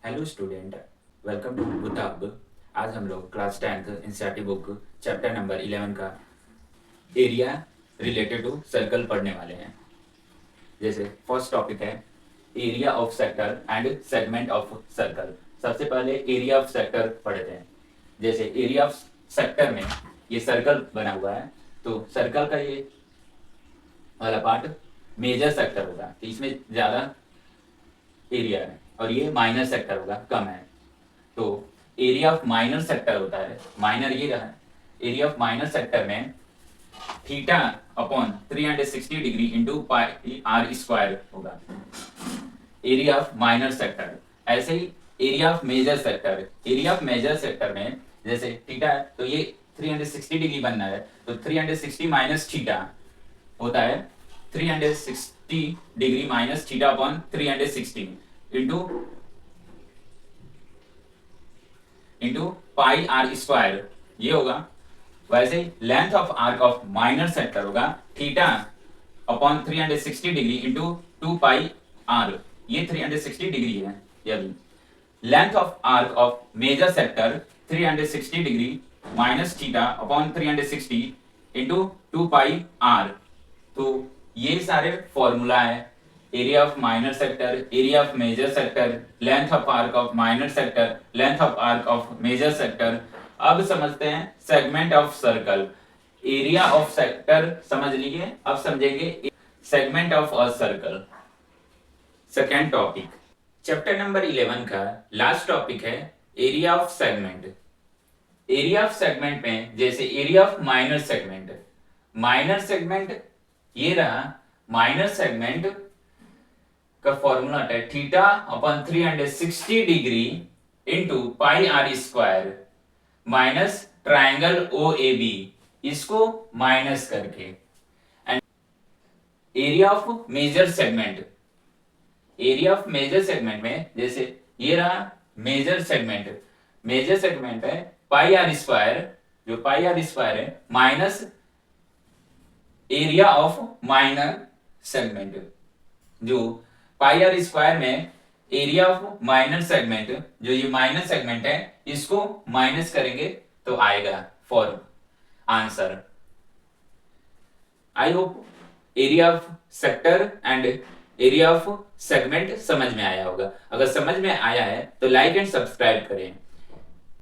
Hello student, welcome to Buddh hub. आज हम लोग class 10th NCERT book chapter number 11 का एरिया रिलेटेड टू सर्कल पढ़ने वाले हैं। जैसे फर्स्ट टॉपिक है area of sector and segment of circle. सबसे पहले एरिया ऑफ सेक्टर पढ़ते हैं। जैसे एरिया ऑफ सेक्टर में ये सर्कल बना हुआ है, तो सर्कल का ये वाला पार्ट मेजर सेक्टर होगा, तो इसमें ज़्यादा एरिया है, और ये माइनर सेक्टर होगा, कम है। तो एरिया ऑफ माइनर सेक्टर होता है, माइनर ये रहा, एरिया ऑफ माइनर सेक्टर में theta upon 360 degree into pi are square होगा, एरिया ऑफ माइनर सेक्टर। ऐसे ही area of major sector, area of major sector में जैसे थीटा है तो ये 360 डिग्री बनना है, तो 360 माइनस थीटा होता है 360 degree minus theta upon 360 into pi are square, ये होगा। वैसे ही length of arc of minor sector होगा theta upon 360 degree into 2 pi r, ये 360 डिग्री है। यदि length of arc of major sector 360 degree minus theta upon 360 into 2 pi r, तो ये सारे फॉर्मूला है area of minor sector, area of major sector, length of arc of minor sector, length of arc of major sector. अब समझते हैं segment of circle. Area of sector समझ लीजिए, अब समझेंगे segment of a circle. Second topic chapter number 11 का last topic है area of segment. Area of segment में जैसे area of minor segment, minor segment ये रहा, माइनर सेगमेंट का फॉर्मूला है theta upon 360 degree into pi are square minus triangle O A B, इसको minus करके। And area of major segment, area of major segment में जैसे ये रहा मेजर सेगमेंट, मेजर सेगमेंट है पाई आर स्क्वायर, जो पाई आर स्क्वायर है minus area of minor segment, जो पाई आर स्क्वायर में एरिया ऑफ माइनर सेगमेंट, जो ये माइनर सेगमेंट है इसको माइनस करेंगे तो आएगा for answer. I hope area of sector and area of segment समझ में आया होगा। अगर समझ में आया है तो लाइक एंड सब्सक्राइब करें।